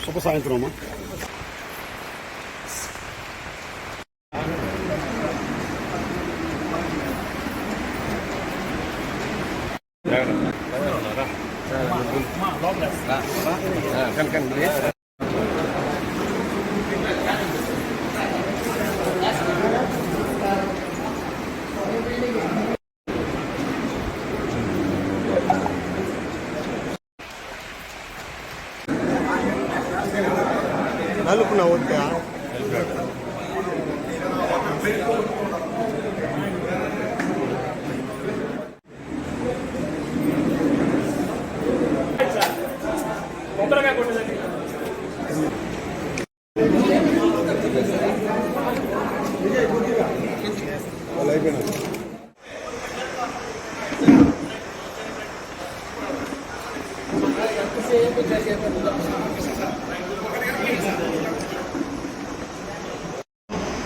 శుభ సాయంత్రం అమ్మా. నలుపు నా వద్దా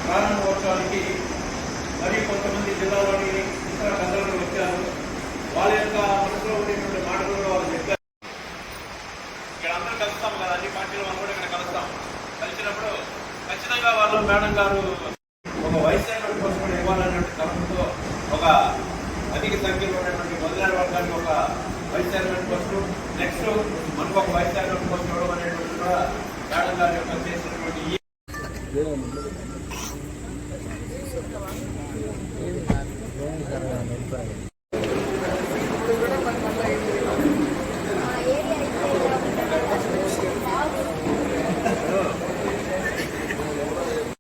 ప్రారంభోత్సవానికి మరియు కొంతమంది జిల్లాలోని ఇతర ప్రజలు వచ్చారు. వాళ్ళ యొక్క మనసులో ఉండేటువంటి మాటలు కూడా వాళ్ళు చెప్పారు. ఇక్కడ అందరూ కలుస్తాం కదా, అన్ని పార్టీలు మనం కూడా ఇక్కడ కలుస్తాం. కలిసినప్పుడు ఖచ్చితంగా వాళ్ళు మేడం గారు ఒక వైస్ చైర్మన్ కోసం కూడా ఇవ్వాలనేటువంటి తలంపుతో ఒక అధిక సంఖ్యలో ఉన్నటువంటి మొదలైన వర్గానికి ఒక వైస్ చైర్మన్ పోస్టు, నెక్స్ట్ మనకు ఒక వైస్ చైర్మన్